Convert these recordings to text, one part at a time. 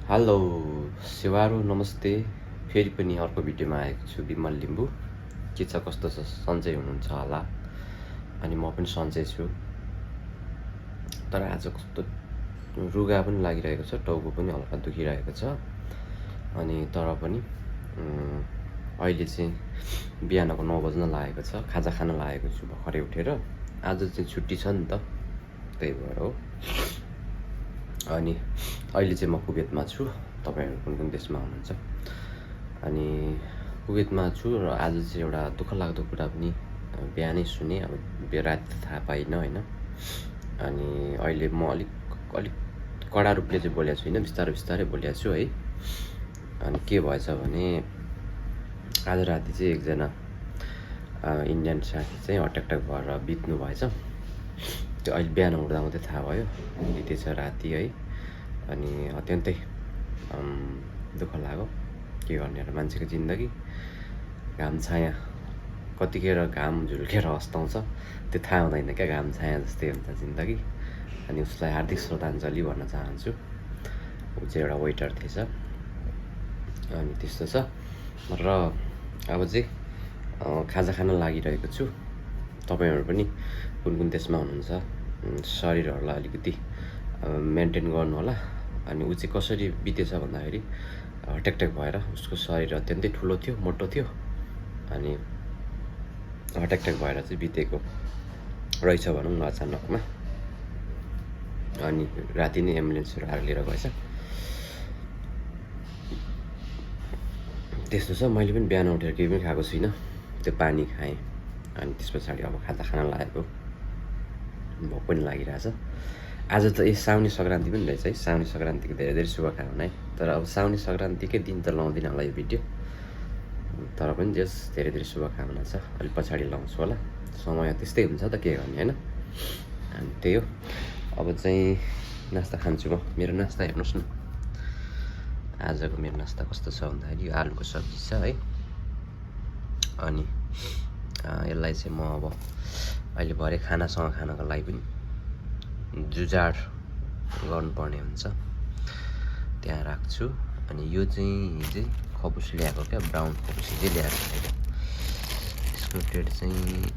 Hello सेवारो नमस्ते। फेरि पनि अर्को भिडियोमा आएको छु। विमल लिम्बू के छ, कस्तो छ, सन्चै हुनुहुन्छ होला। अनि म पनि सन्चै छु, तर आज कस्तो रुगा पनि लागिरहेको छ, टाउको पनि हल्का दुखिरहेको छ। अनि तर पनि अहिले चाहिँ बिहानको 9 बज्न लागेको छ। खाजा खान लागेको छु भर्खरै उठेर। आज चाहिँ छुट्टी छ नि त, त्यही भएर हो। अनि अहिले चाहिँ म कुवेतमा छु। तपाईहरु कुन कुन देशमा हुनुहुन्छ? अनि कुवेतमा छु र आज चाहिँ एउटा दुःखलाग्दो कुरा पनि बिहानै सुने। अब राति थाहा पाइनँ हैन। अनि अहिले म अलिक कडा रूपले चाहिँ बोलेको छुइनँ, बिस्तारै बोलेको छु है। अनि के भएछ भने आज राति चाहिँ एकजना इन्डियन साथी चाहिँ हार्ट एट्याक भएर बित्नु भएछ। त्यो अहिले बिहान उठ्दा मात्रै थाहा भयो, बितेछ राति है। अनि अत्यन्तै दुःख लाग्यो। के गर्ने र मान्छेको जिन्दगी, घाम छाया कतिखेर घाम झुल्केर अस्ताउँछ त्यो थाहा हुँदैन क्या। घाम छाया जस्तै हुन्छ जिन्दगी। अनि उसलाई हार्दिक श्रद्धाञ्जली भन्न चाहन्छु। ऊ चाहिँ एउटा वेटर थिएछ। अनि त्यस्तो छ। र अब चाहिँ खाजा खान लागिरहेको छु। तपाईहरु पनि कुन कुन देशमा हुनुहुन्छ, शरीरहरूलाई अलिकति मेन्टेन गर्नु होला। अनि ऊ चाहिँ कसरी बितेछ भन्दाखेरि हार्ट एट्याक भएर उसको शरीर अत्यन्तै ठुलो थियो, मोटो थियो। अनि हार्ट एट्याक भएर चाहिँ बितेको रहेछ भनौँ न अचानकमा। अनि राति नै एम्बुलेन्सहरू आएर लिएर गएछ। त्यस्तो छ। मैले पनि बिहान उठेर केही पनि खाएको छुइनँ, त्यो पानी खाएँ। अनि त्यस पछाडि अब खाजा खान लागेको, भोक पनि लागिरहेछ। आज त साउने सङ्क्रान्ति पनि रहेछ है। साउने सङ्क्रान्तिको धेरै धेरै शुभकामना है। तर अब साउने सङ्क्रान्तिकै दिन त लाउँदिनँ होला यो भिडियो, तर पनि जस धेरै धेरै शुभकामना छ। अलिक पछाडि लाउँछु होला, समय त्यस्तै हुन्छ त, के गर्ने होइन। अनि त्यही हो। अब चाहिँ नास्ता खान्छु म। मेरो नास्ता हेर्नुहोस् न, आजको मेरो नास्ता कस्तो छ भन्दाखेरि यो आलुको सब्जी छ है। अनि यसलाई चाहिँ म अब अहिले भरे खानासँग खानको लागि पनि जुजाड गर्नुपर्ने हुन्छ, त्यहाँ राख्छु। अनि यो चाहिँ हिजै खपुस ल्याएको क्या, ब्राउन खपुस हिजै ल्याएको छैन। यसको डेट चाहिँ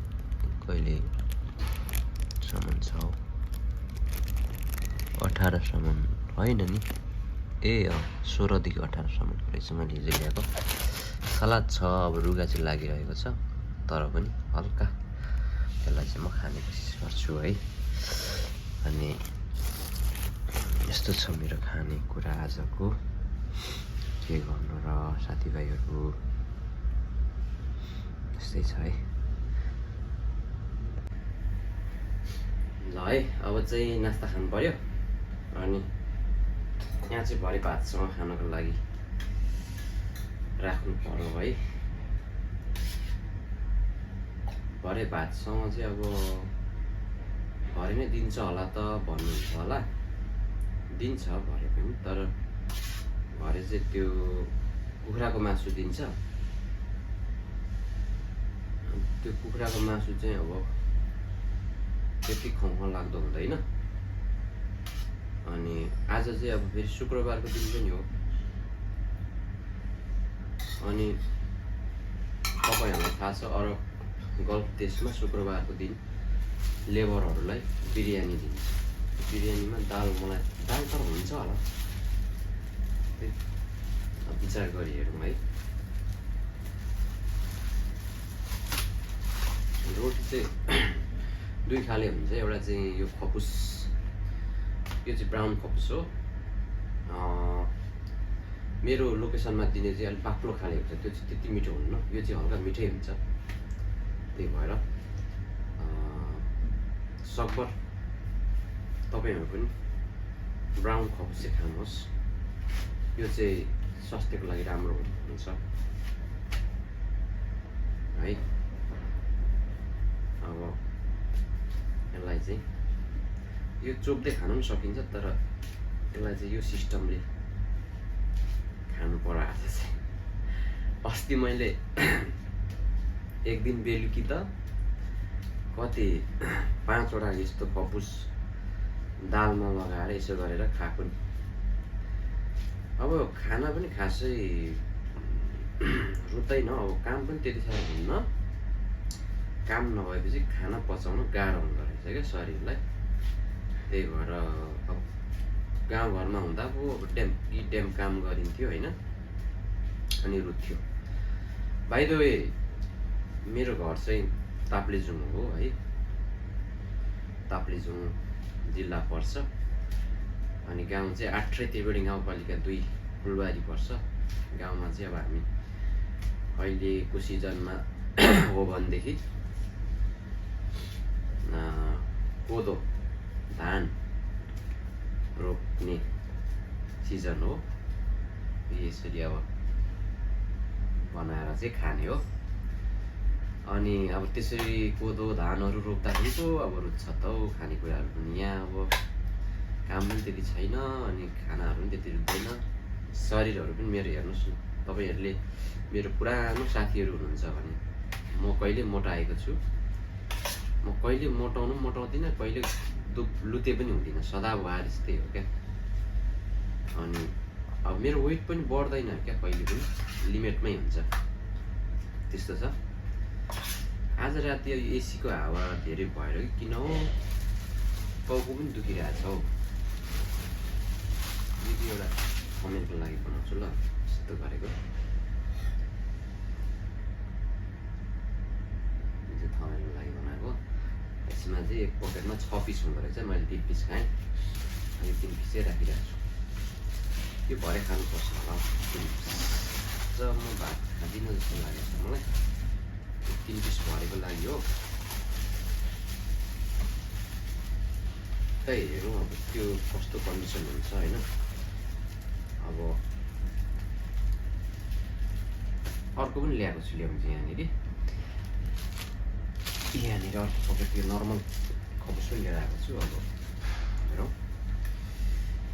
कहिलेसम्म छ हौ, 18सम्म होइन नि, 16 देखि 18सम्म रहेछ। मैले हिजो ल्याएको सलाद छ। अब रुगा चाहिँ लागिरहेको छ, तर पनि हल्का यसलाई चाहिँ म खाने कोसिस गर्छु है। अनि यस्तो छ मेरो खानेकुरा आजको। के गर्नु र साथीभाइहरू, यस्तै छ है। ल है, अब चाहिँ नास्ता खानु पर्यो। अनि यहाँ चाहिँ भरे भातसँग खानको लागि राख्नु पर्यो है। भरे भातसँग चाहिँ अब भरे नै दिन्छ होला त भन्नुहुन्छ होला। दिन्छ भरे पनि, तर भरे चाहिँ त्यो कुखुराको मासु दिन्छ। त्यो कुखुराको मासु चाहिँ अब त्यति खुवाउन लाग्दो हुँदैन। अनि आज चाहिँ अब फेरि शुक्रबारको दिन पनि हो। अनि तपाईहरुलाई थाहा छ, अरब गल्फ देशमा शुक्रबारको दिन लेबरहरूलाई बिरयानी दिन्छ। बिरयानीमा दाल त हुन्छ होला, विचार गरी हेरौँ है। रोटी चाहिँ दुई खाले हुन्छ। एउटा चाहिँ यो खपुस, यो चाहिँ ब्राउन खपुस हो। मेरो लोकेसनमा दिने चाहिँ अलिक बाक्लो खाले हुन्छ, त्यो चाहिँ त्यति मिठो हुन्न। यो चाहिँ हल्का मिठै हुन्छ। त्यही भएर सकभर तपाईहरु पनि ब्राउन खपुस चाहिँ खानुहोस्। यो चाहिँ स्वास्थ्यको लागि राम्रो हुन्छ है। अब यसलाई चाहिँ यो चोप्दै खानु पनि सकिन्छ, तर यसलाई चाहिँ यो सिस्टमले खानु पर्यो आज चाहिँ। अस्ति मैले एक दिन बेलुकी त कति 5 वटा यस्तो खपुस दालमा लगाएर यसो गरेर खाएको नि। अब खाना पनि खासै रुच्दैन, अब काम पनि त्यति साह्रो हुन्न। काम नभएपछि खाना पचाउन गाह्रो हुँदो रहेछ क्या शरीरलाई। त्यही भएर अब गाउँघरमा हुँदा पो ड्याम काम गरिन्थ्यो होइन, अनि रुच्थ्यो। बाइ द वे मेरो घर चाहिँ ताप्लेजुङ हो है, ताप्लेजुङ जिल्ला पर्छ। अनि गाउँ चाहिँ 8 त्रिवेणी गाउँपालिका 2 फुलबारी पर्छ। गाउँमा चाहिँ अब हामी अहिलेको सिजनमा हो भनेदेखि कोदो धान रोप्ने सिजन हो। यसरी अब बनाएर चाहिँ खाने हो। अनि अब त्यसरी कोदो धानहरू रोप्दाखेरि पो अब रुच्छ त हौ खानेकुराहरू पनि। यहाँ अब काम पनि त्यति छैन अनि खानाहरू पनि त्यति रुच्दैन। शरीरहरू पनि मेरो हेर्नुहोस् न, तपाईँहरूले मेरो पुरानो साथीहरू हुनुहुन्छ भने म कहिले मोटाएको छु, म कहिले मोटाउँदिनँ, कहिले लुते पनि हुँदिनँ, सदाबहार यस्तै हो क्या। अनि अब मेरो वेट पनि बढ्दैन क्या, कहिले पनि लिमिटमै हुन्छ, त्यस्तो छ। आज राति एसीको हावा धेरै भएर कि किन हो टाउको पनि दुखिरहेछ हौ। एउटा कमेन्टको लागि बनाउँछु ल, यस्तो गरेको थमेलको लागि बनाएको। यसमा चाहिँ एक पकेटमा 6 पिस हुँदो रहेछ, मैले 3 पिस खाएँ, अनि 3 पिसै राखिरहेको छु। यो भरे खानुपर्छ होला, 3 पिस र म भात खाँदिनँ जस्तो लागेको छ मलाई। 3 पिस भरेको लागि हो। त्यही हेरौँ अब त्यो कस्तो कन्डिसन हुन्छ होइन। अब अर्को पनि ल्याएको छु, ल्याउनु चाहिँ यहाँनिर अर्को पकेट त्यो नर्मल खबुस पनि लिएर आएको छु। अब हेरौँ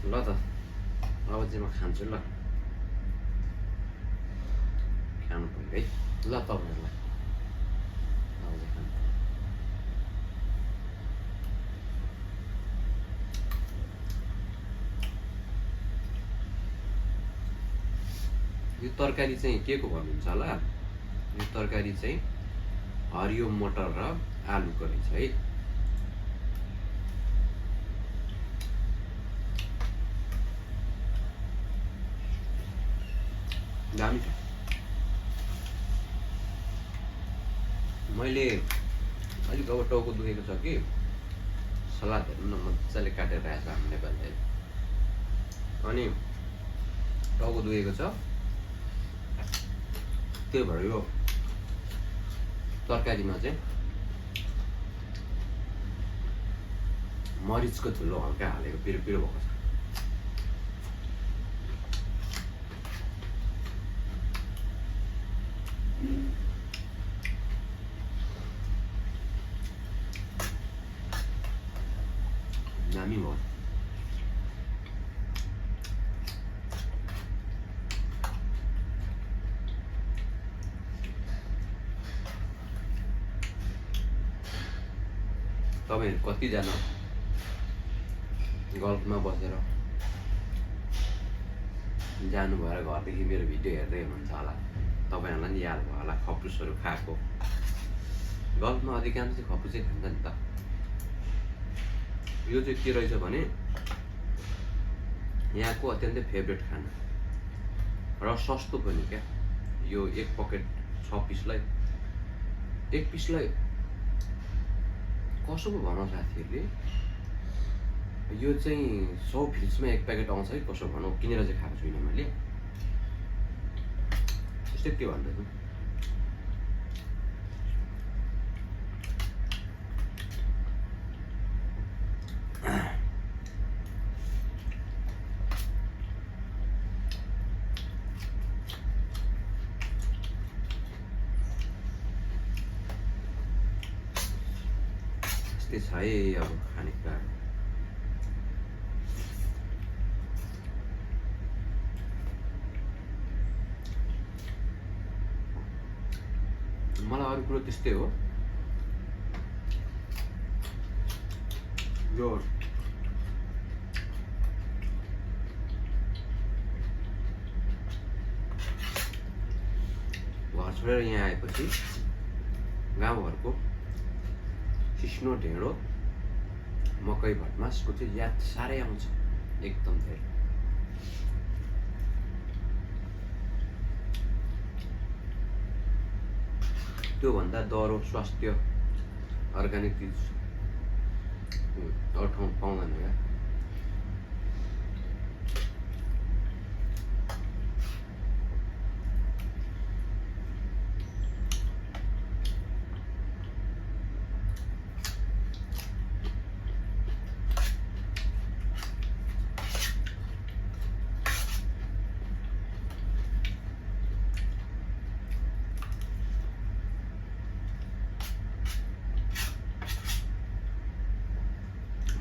ल त, अब चाहिँ म खान्छु ल, खानु पऱ्यो है ल तपाईँहरूलाई। अब चाहिँ खानु यो तरकारी चाहिँ के को भन्नुहुन्छ होला? यो तरकारी चाहिँ हरियो मटर र आलुको रहेछ है। दामी छ। मैले अलिक अब टाउको दुखेको छ कि सलाद हेर्नु न मजाले काटेर राखेको छ हाम्रो नेपालीले। अनि टाउको दुखेको छ, त्यही भएर यो तरकारीमा चाहिँ मरिचको धुलो हल्का हालेको, पिरो पिरो भएको छ। दामी भयो। तपाईँहरू कतिजना गल्फमा बसेर जानु भएर घरदेखि मेरो भिडियो हेर्दै हुनुहुन्छ होला, तपाईँहरूलाई नि याद भयो होला खप्रुसहरू खाएको। गल्फमा अधिकांश चाहिँ खप्रुसै खान्छ नि त। यो चाहिँ के रहेछ भने यहाँको अत्यन्तै फेभरेट खाना र सस्तो पनि क्या। यो एक पकेट 6 पिसलाई, एक पिसलाई कसो पो भनौँ साथीहरूले, यो चाहिँ 100 फिल्समा एक प्याकेट आउँछ है कसो भनौँ। किनेर चाहिँ खाएको छुइनँ मैले, त्यस्तै के भन्दैछु। त्यस्तै छ है अब खानेकुरा। मलाई अरू कुरो त्यस्तै हो। यो छोडेर यहाँ आएपछि गाउँघरको सिस्नो ढेँडो मकै भटमासको चाहिँ याद साह्रै आउँछ, एकदम धेरै। त्योभन्दा दह्रो स्वास्थ्य अर्ग्यानिक चिज अरू ठाउँ पाउँदैन क्या।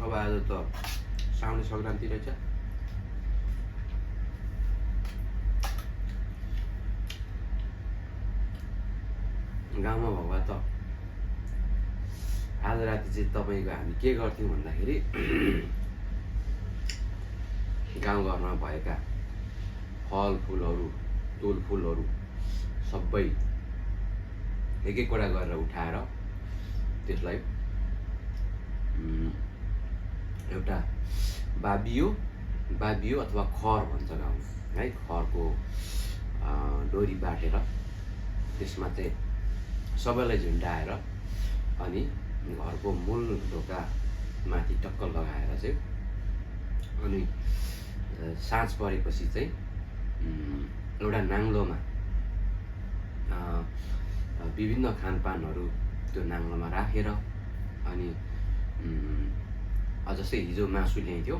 अब आज त साउने सङ्क्रान्ति रहेछ। गाउँमा भए त आज राति चाहिँ तपाईँको हामी के गर्थ्यौँ भन्दाखेरि गाउँघरमा भएका फलफुलहरू, तुलफुलहरू सबै एक एकवटा गरेर उठाएर त्यसलाई एउटा बाबियो अथवा खर भन्छ गाउँमा है, खरको डोरी बाटेर त्यसमा चाहिँ सबैलाई झुन्डाएर अनि घरको मूल ढोका माथि टक्क लगाएर चाहिँ अनि साँझ परेपछि चाहिँ एउटा नाङ्लोमा विभिन्न खानपानहरू त्यो नाङ्लोमा राखेर अनि जस्तै हिजो मासु ल्याइन्थ्यो,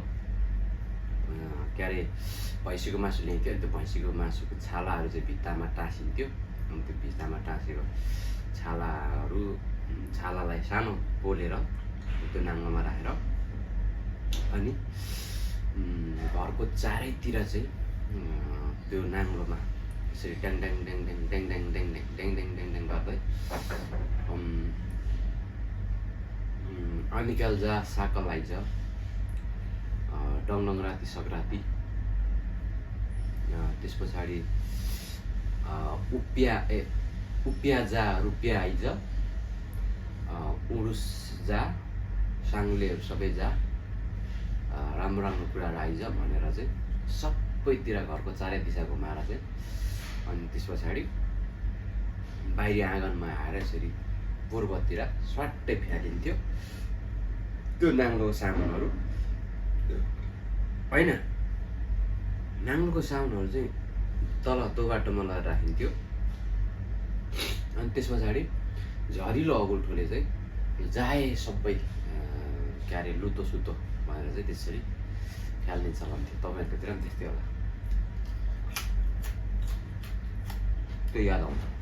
के अरे भैँसीको मासु ल्याइन्थ्यो, अनि त्यो भैँसीको मासुको छालाहरू चाहिँ भित्तामा टाँसिन्थ्यो। अनि त्यो भित्तामा टाँसेको छालालाई सानो पोलेर त्यो नाङ्लोमा राखेर अनि घरको चारैतिर चाहिँ त्यो नाङ्लोमा यसरी ट्याङ ट्याङ ट्याङ ट्याङ ट्याङ ट्याङ ट्याङ ट्याङ ट्याङ ट्याङ ट्याङ गर्दै अनिकाल जा साकल आइज डङडङ राति सग्राती, त्यस पछाडि उपिया जा रुपियाँ आइज, उडुस जा साङ्लेहरू सबै जा, राम्रो राम्रो कुराहरू आइज भनेर चाहिँ सबैतिर घरको चारै दिशा घुमाएर चाहिँ अनि त्यस पछाडि बाहिरी आँगनमा आएर यसरी पूर्वतिर स्वाट्टै फ्यालिन्थ्यो त्यो नाङ्लोको सामानहरू होइन। नाङ्लोको सामानहरू चाहिँ तल त्यो बाटोमा लगेर राखिन्थ्यो। अनि त्यस पछाडि झरिलो अगुल्ठोले चाहिँ जाए सबै के अरे लुतो सुतो भनेर चाहिँ त्यसरी फ्याल्ने चलन थियो। तपाईँहरूकोतिर पनि त्यस्तै होला, त्यो याद आउँछ।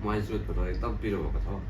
मलाई स्रोतबाट एकदम पिरो भएको छ।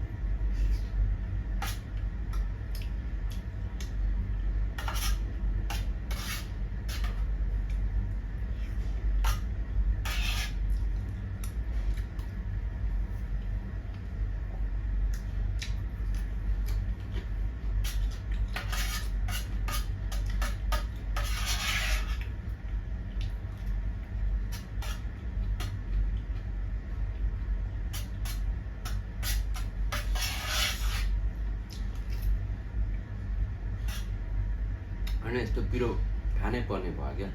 होइन यस्तो पिरो खानै पर्ने भयो क्या।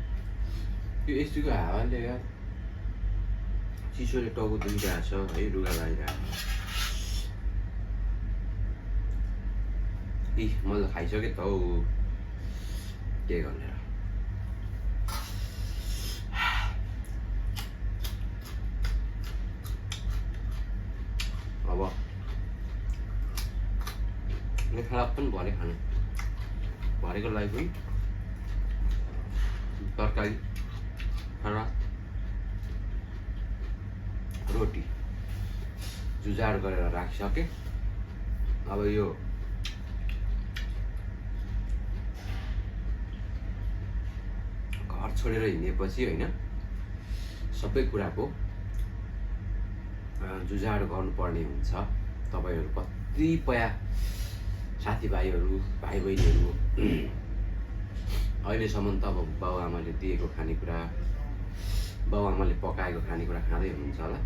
यो एसीको हावाले यार चिसोले टाउको दुखिरहेको छ है, रुगा लागिरहेको छ। मैले खाइसकेँ त हौ, के गर्ने र। अब खाना पनि भरे खानु, भरेको लागि पनि तरकारी खाना रोटी जुझाड गरेर राखिसकेँ। अब यो घर छोडेर हिँडेपछि होइन सबै कुराको जुझाड गर्नुपर्ने हुन्छ। तपाईँहरू कतिपय साथीभाइहरू भाइबहिनीहरू अहिलेसम्म त अब बाउआमाले दिएको खानेकुरा, बाउआमाले पकाएको खानेकुरा खाँदै हुनुहुन्छ होला।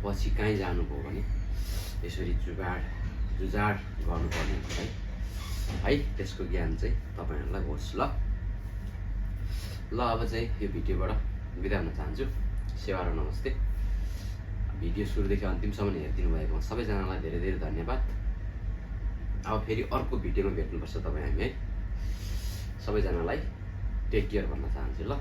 पछि कहीँ जानुभयो भने यसरी जुझाड गर्नुपर्ने हुन्छ है। त्यसको ज्ञान चाहिँ तपाईँहरूलाई होस् ल। अब चाहिँ यो भिडियोबाट बिदा हुन चाहन्छु। सेवा र नमस्ते। भिडियो सुरुदेखि अन्तिमसम्म हेरिदिनु भएको सबैजनालाई धेरै धेरै धन्यवाद। अब फेरि अर्को भिडियोमा भेट्नुपर्छ तपाईँ हामी है। सबैजनालाई टेक केयर भन्न चाहन्छु ल।